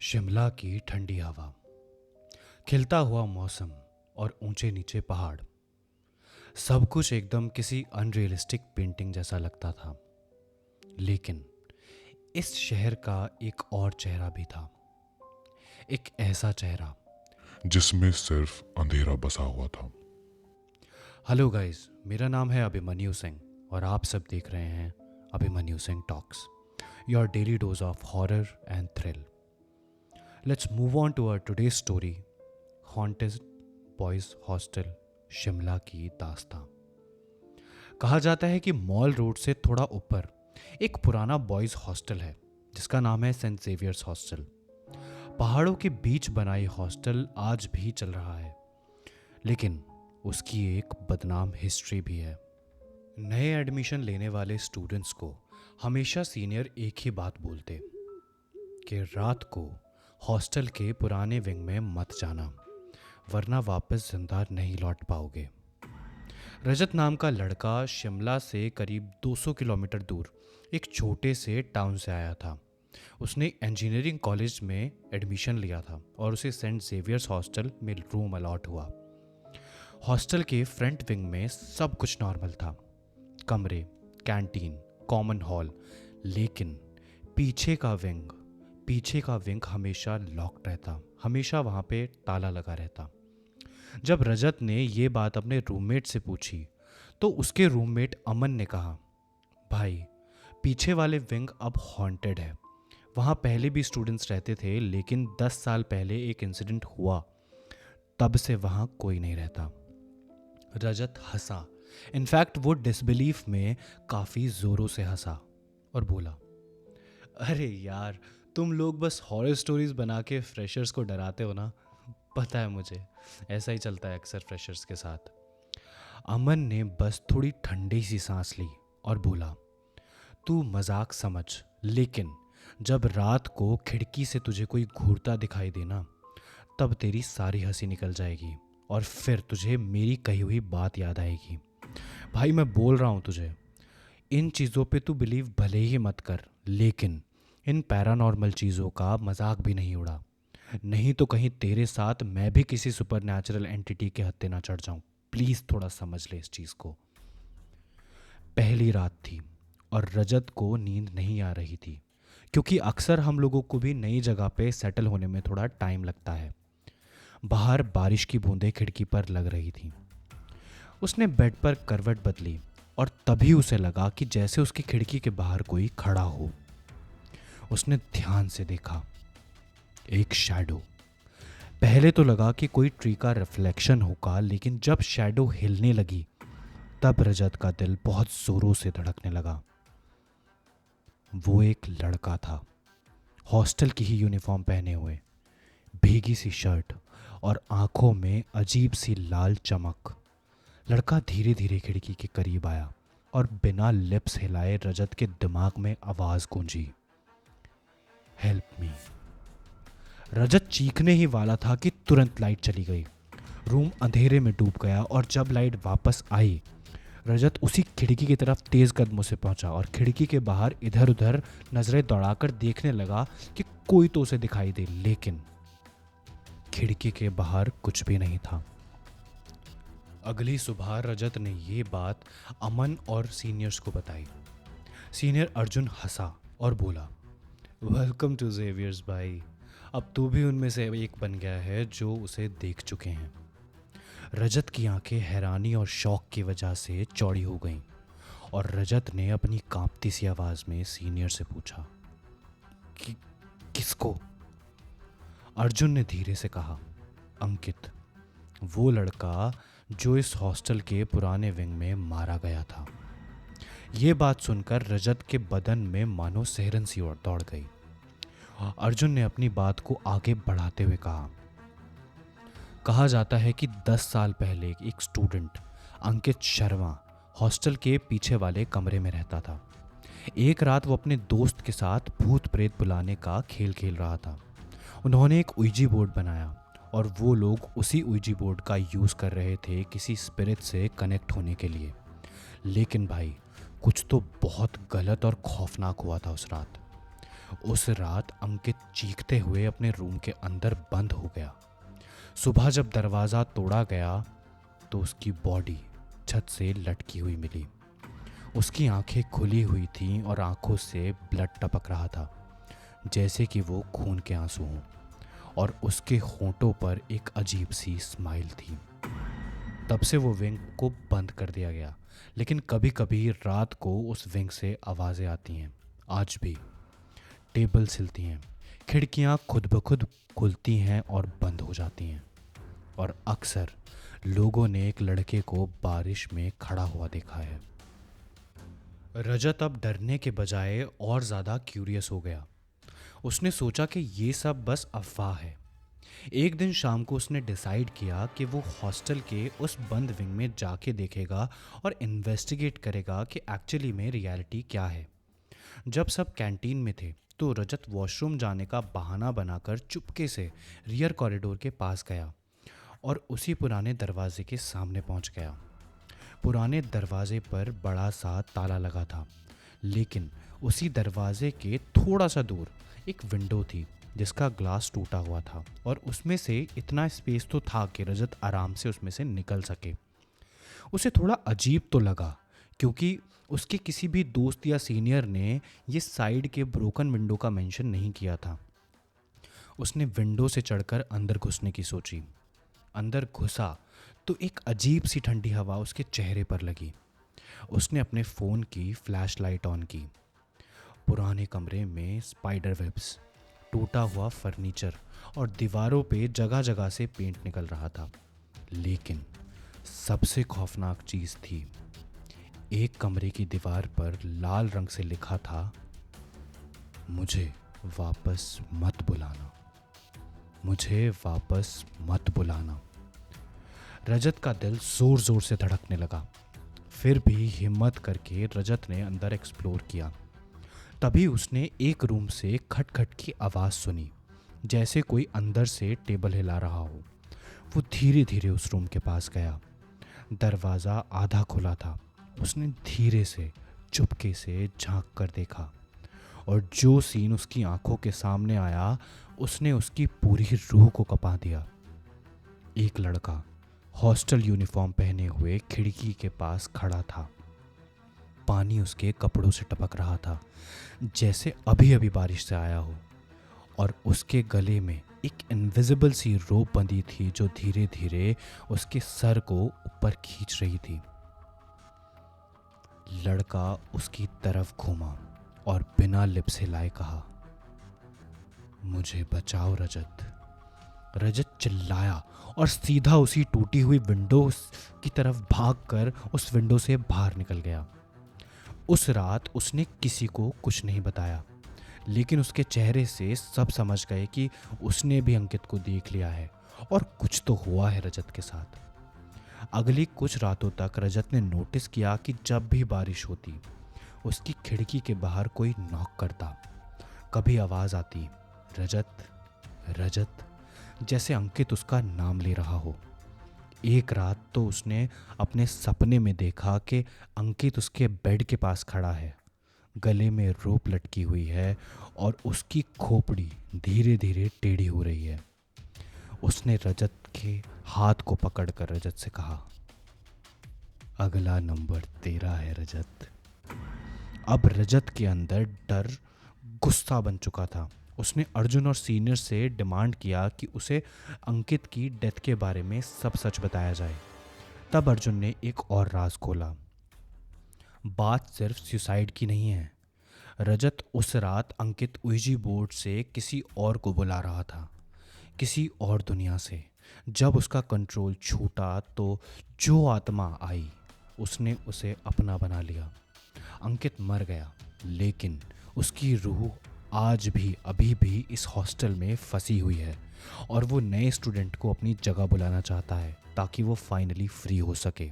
शिमला की ठंडी हवा, खिलता हुआ मौसम और ऊंचे नीचे पहाड़, सब कुछ एकदम किसी अनरियलिस्टिक पेंटिंग जैसा लगता था। लेकिन इस शहर का एक और चेहरा भी था। एक ऐसा चेहरा। जिसमें सिर्फ अंधेरा बसा हुआ था। हेलो गाइस, मेरा नाम है अभिमन्यु सिंह और आप सब देख रहे हैं Abhimanyu Singh talks, your daily dose of horror and thrill. Let's move on to our today's story, haunted boys hostel Shimla की दास्तां। कहा जाता है कि मॉल रोड से थोड़ा ऊपर एक पुराना बॉयज हॉस्टल है जिसका नाम है सेंट जेवियर्स हॉस्टल। पहाड़ों के बीच बनाई हॉस्टल आज भी चल रहा है, लेकिन उसकी एक बदनाम हिस्ट्री भी है। नए एडमिशन लेने वाले स्टूडेंट्स को हमेशा सीनियर एक ही बात बोलते कि रात को हॉस्टल के पुराने विंग में मत जाना, वरना वापस जिंदा नहीं लौट पाओगे। रजत नाम का लड़का शिमला से करीब 200 किलोमीटर दूर एक छोटे से टाउन से आया था। उसने इंजीनियरिंग कॉलेज में एडमिशन लिया था और उसे सेंट जेवियर्स हॉस्टल में रूम अलॉट हुआ। हॉस्टल के फ्रंट विंग में सब कुछ नॉर्मल था, कमरे, कैंटीन, कॉमन हॉल। लेकिन पीछे का विंग हमेशा लॉक्ड रहता, हमेशा वहाँ पे ताला लगा रहता। जब रजत ने ये बात अपने रूममेट से पूछी तो उसके रूममेट अमन ने कहा, भाई पीछे वाले विंग अब हॉन्टेड है। वहाँ पहले भी स्टूडेंट्स रहते थे, लेकिन 10 साल पहले एक इंसिडेंट हुआ, तब से वहाँ कोई नहीं रहता। रजत हंसा। इनफैक्ट वो डिसबिलीफ में काफ़ी ज़ोरों से हंसा और बोला, अरे यार, तुम लोग बस हॉरर स्टोरीज बना के फ्रेशर्स को डराते हो ना। पता है मुझे, ऐसा ही चलता है अक्सर फ्रेशर्स के साथ। अमन ने बस थोड़ी ठंडी सी सांस ली और बोला, तू मजाक समझ, लेकिन जब रात को खिड़की से तुझे कोई घूरता दिखाई देना, तब तेरी सारी हंसी निकल जाएगी और फिर तुझे मेरी कही हुई बात याद आएगी। भाई मैं बोल रहा हूँ तुझे, इन चीज़ों पे तू बिलीव भले ही मत कर, लेकिन इन पैरानॉर्मल चीज़ों का मजाक भी नहीं उड़ा। नहीं तो कहीं तेरे साथ मैं भी किसी सुपर नेचुरल एंटिटी के हत्थे ना चढ़ जाऊं। प्लीज़ थोड़ा समझ ले इस चीज़ को। पहली रात थी और रजत को नींद नहीं आ रही थी, क्योंकि अक्सर हम लोगों को भी नई जगह पे सेटल होने में थोड़ा टाइम लगता है। बाहर बारिश की बूंदें खिड़की पर लग रही थी। उसने बेड पर करवट बदली और तभी उसे लगा कि जैसे उसकी खिड़की के बाहर कोई खड़ा हो। उसने ध्यान से देखा, एक शैडो। पहले तो लगा कि कोई ट्री का रिफ्लेक्शन होगा, लेकिन जब शैडो हिलने लगी तब रजत का दिल बहुत जोरों से धड़कने लगा। वो एक लड़का था, हॉस्टल की ही यूनिफॉर्म पहने हुए, भीगी सी शर्ट और आंखों में अजीब सी लाल चमक। लड़का धीरे धीरे खिड़की के करीब आया और बिना लिप्स हिलाए रजत के दिमाग में आवाज गूंजी, हेल्प मी। रजत चीखने ही वाला था कि तुरंत लाइट चली गई। रूम अंधेरे में डूब गया और जब लाइट वापस आई, रजत उसी खिड़की की तरफ तेज कदमों से पहुंचा और खिड़की के बाहर इधर उधर नजरें दौड़ाकर देखने लगा कि कोई तो उसे दिखाई दे, लेकिन खिड़की के बाहर कुछ भी नहीं था। अगली सुबह रजत ने ये बात अमन और सीनियर्स को बताई। सीनियर अर्जुन हंसा और बोला, वेलकम टू जेवियर्स भाई, अब तू भी उनमें से एक बन गया है जो उसे देख चुके हैं। रजत की आंखें हैरानी और शौक की वजह से चौड़ी हो गईं और रजत ने अपनी कांपती सी आवाज में सीनियर से पूछा, कि किसको? अर्जुन ने धीरे से कहा, अंकित, वो लड़का जो इस हॉस्टल के पुराने विंग में मारा गया था। ये बात सुनकर रजत के बदन में मानो सिहरन सी और दौड़ गई। अर्जुन ने अपनी बात को आगे बढ़ाते हुए कहा जाता है कि 10 साल पहले एक स्टूडेंट अंकित शर्मा हॉस्टल के पीछे वाले कमरे में रहता था। एक रात वो अपने दोस्त के साथ भूत प्रेत बुलाने का खेल खेल रहा था। उन्होंने एक उईजी बोर्ड बनाया और वो लोग उसी उईजी बोर्ड का यूज़ कर रहे थे किसी स्पिरिट से कनेक्ट होने के लिए। लेकिन भाई, कुछ तो बहुत गलत और खौफनाक हुआ था उस रात। उस रात अंकित चीखते हुए अपने रूम के अंदर बंद हो गया। सुबह जब दरवाज़ा तोड़ा गया तो उसकी बॉडी छत से लटकी हुई मिली। उसकी आंखें खुली हुई थीं और आंखों से ब्लड टपक रहा था, जैसे कि वो खून के आंसू हों, और उसके होंठों पर एक अजीब सी स्माइल थी। तब से वो विंग को बंद कर दिया गया, लेकिन कभी कभी रात को उस विंग से आवाज़ें आती हैं। आज भी टेबल हिलती हैं, खिड़कियां खुद ब खुद खुलती हैं और बंद हो जाती हैं, और अक्सर लोगों ने एक लड़के को बारिश में खड़ा हुआ देखा है। रजत अब डरने के बजाय और ज़्यादा क्यूरियस हो गया। उसने सोचा कि ये सब बस अफवाह है। एक दिन शाम को उसने डिसाइड किया कि वो हॉस्टल के उस बंद विंग में जाके देखेगा और इन्वेस्टिगेट करेगा कि एक्चुअली में रियलिटी क्या है। जब सब कैंटीन में थे तो रजत वॉशरूम जाने का बहाना बनाकर चुपके से रियर कॉरिडोर के पास गया और उसी पुराने दरवाजे के सामने पहुंच गया। पुराने दरवाजे पर बड़ा सा ताला लगा था, लेकिन उसी दरवाजे के थोड़ा सा दूर एक विंडो थी जिसका ग्लास टूटा हुआ था, और उसमें से इतना स्पेस तो था कि रजत आराम से उसमें से निकल सके। उसे थोड़ा अजीब तो लगा, क्योंकि उसके किसी भी दोस्त या सीनियर ने ये साइड के ब्रोकन विंडो का मेंशन नहीं किया था। उसने विंडो से चढ़कर अंदर घुसने की सोची। अंदर घुसा तो एक अजीब सी ठंडी हवा उसके चेहरे पर लगी। उसने अपने फ़ोन की फ्लैश लाइट ऑन की। पुराने कमरे में स्पाइडर वेब्स, टूटा हुआ फर्नीचर और दीवारों पे जगह जगह से पेंट निकल रहा था। लेकिन सबसे खौफनाक चीज़ थी, एक कमरे की दीवार पर लाल रंग से लिखा था, मुझे वापस मत बुलाना, मुझे वापस मत बुलाना। रजत का दिल ज़ोर ज़ोर से धड़कने लगा। फिर भी हिम्मत करके रजत ने अंदर एक्सप्लोर किया। तभी उसने एक रूम से खटखट की आवाज़ सुनी, जैसे कोई अंदर से टेबल हिला रहा हो। वो धीरे धीरे उस रूम के पास गया। दरवाज़ा आधा खुला था। उसने धीरे से चुपके से झांक कर देखा, और जो सीन उसकी आंखों के सामने आया उसने उसकी पूरी रूह को कँपा दिया। एक लड़का हॉस्टल यूनिफॉर्म पहने हुए खिड़की के पास खड़ा था। पानी उसके कपड़ों से टपक रहा था, जैसे अभी अभी बारिश से आया हो, और उसके गले में एक इनविजिबल सी रोप बंधी थी जो धीरे धीरे उसके सर को ऊपर खींच रही थी। लड़का उसकी तरफ घूमा और बिना लिप्स हिलाए कहा, मुझे बचाओ रजत। रजत चिल्लाया और सीधा उसी टूटी हुई विंडो की तरफ भागकर उस विंडो से बाहर निकल गया। उस रात उसने किसी को कुछ नहीं बताया, लेकिन उसके चेहरे से सब समझ गए कि उसने भी अंकित को देख लिया है और कुछ तो हुआ है रजत के साथ। अगली कुछ रातों तक रजत ने नोटिस किया कि जब भी बारिश होती उसकी खिड़की के बाहर कोई नॉक करता। कभी आवाज़ आती, रजत रजत, जैसे अंकित उसका नाम ले रहा हो। एक रात तो उसने अपने सपने में देखा कि अंकित उसके बेड के पास खड़ा है, गले में रोप लटकी हुई है और उसकी खोपड़ी धीरे धीरे टेढ़ी हो रही है। उसने रजत के हाथ को पकड़कर रजत से कहा, अगला नंबर तेरा है रजत। अब रजत के अंदर डर गुस्सा बन चुका था। उसने अर्जुन और सीनियर से डिमांड किया कि उसे अंकित की डेथ के बारे में सब सच बताया जाए। तब अर्जुन ने एक और राज खोला। बात सिर्फ सुसाइड की नहीं है। रजत उस रात अंकित उईजी बोर्ड से किसी और को बुला रहा था, किसी और दुनिया से। जब उसका कंट्रोल छूटा तो जो आत्मा आई उसने उसे अपना बना लिया। अंकित मर गया, लेकिन उसकी रूह आज भी अभी भी इस हॉस्टल में फंसी हुई है, और वो नए स्टूडेंट को अपनी जगह बुलाना चाहता है ताकि वो फाइनली फ्री हो सके।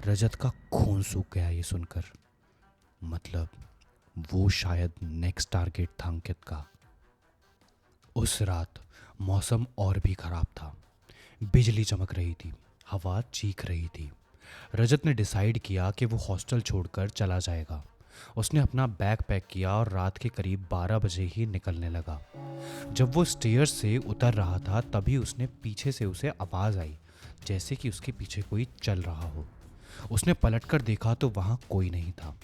रजत का खून सूख गया ये सुनकर। मतलब वो शायद नेक्स्ट टारगेट था अंकित का। उस रात मौसम और भी खराब था। बिजली चमक रही थी, हवा चीख रही थी। रजत ने डिसाइड किया कि वो हॉस्टल छोड़कर चला जाएगा। उसने अपना बैग पैक किया और रात के करीब 12 बजे ही निकलने लगा। जब वो स्टेयर्स से उतर रहा था तभी उसने पीछे से उसे आवाज़ आई, जैसे कि उसके पीछे कोई चल रहा हो। उसने पलटकर देखा तो वहाँ कोई नहीं था,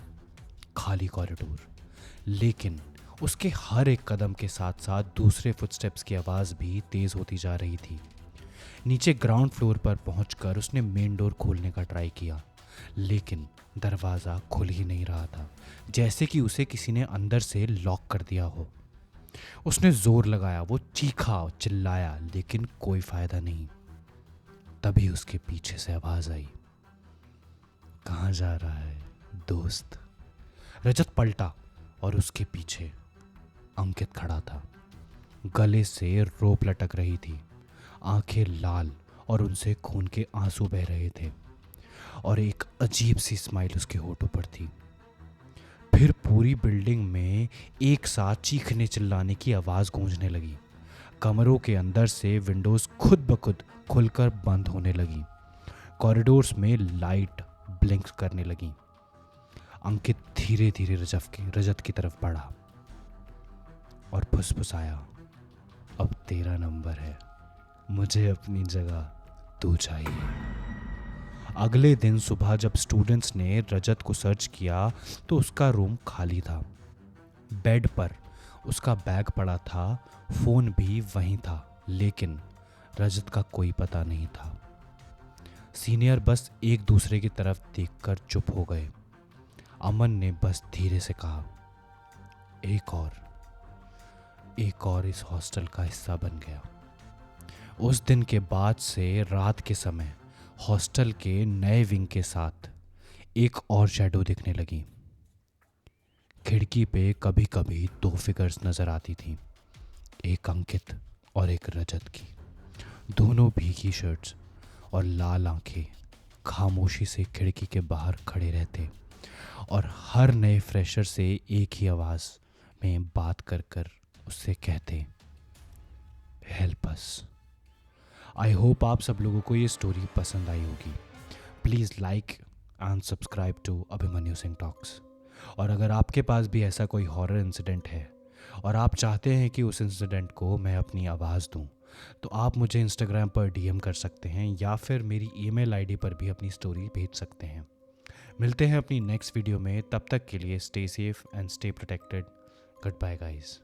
खाली कॉरिडोर। लेकिन उसके हर एक कदम के साथ साथ दूसरे फुटस्टेप्स की आवाज़ भी तेज़ होती जा रही थी। नीचे ग्राउंड फ्लोर पर पहुंचकर उसने मेन डोर खोलने का ट्राई किया, लेकिन दरवाज़ा खुल ही नहीं रहा था, जैसे कि उसे किसी ने अंदर से लॉक कर दिया हो। उसने जोर लगाया, वो चीखा चिल्लाया, लेकिन कोई फायदा नहीं। तभी उसके पीछे से आवाज़ आई, कहाँ जा रहा है दोस्त? रजत पलटा और उसके पीछे अंकित खड़ा था। गले से रोप लटक रही थी, आंखें लाल और उनसे खून के आंसू बह रहे थे, और एक अजीब सी स्माइल उसके होठों पर थी। फिर पूरी बिल्डिंग में एक साथ चीखने चिल्लाने की आवाज़ गूंजने लगी। कमरों के अंदर से विंडोज खुद ब खुद खुलकर बंद होने लगी। कॉरिडोर्स में लाइट ब्लिंक करने लगी। अंकित धीरे धीरे रजत की तरफ बढ़ा और फुसफुसाया, अब तेरा नंबर है, मुझे अपनी जगह तू चाहिए। अगले दिन सुबह जब स्टूडेंट्स ने रजत को सर्च किया तो उसका रूम खाली था। बेड पर उसका बैग पड़ा था, फोन भी वहीं था, लेकिन रजत का कोई पता नहीं था। सीनियर बस एक दूसरे की तरफ देखकर चुप हो गए। अमन ने बस धीरे से कहा, एक और इस हॉस्टल का हिस्सा बन गया। उस दिन के बाद से रात के समय हॉस्टल के नए विंग के साथ एक और शैडो दिखने लगी। खिड़की पे कभी कभी 2 फिगर्स नजर आती थी, एक अंकित और एक रजत की। दोनों भीगी शर्ट्स और लाल आंखें खामोशी से खिड़की के बाहर खड़े रहते और हर नए फ्रेशर से एक ही आवाज़ में बात कर कर उससे कहते, हेल्प अस। आई होप आप सब लोगों को ये स्टोरी पसंद आई होगी। Please like and subscribe to Abhimanyu Singh talks. और अगर आपके पास भी ऐसा कोई हॉरर इंसिडेंट है और आप चाहते हैं कि उस इंसिडेंट को मैं अपनी आवाज़ दूं, तो आप मुझे इंस्टाग्राम पर डीएम कर सकते हैं या फिर मेरी ईमेल आईडी पर भी अपनी स्टोरी भेज सकते हैं। मिलते हैं अपनी नेक्स्ट वीडियो में, तब तक के लिए stay safe and stay protected. Good bye guys.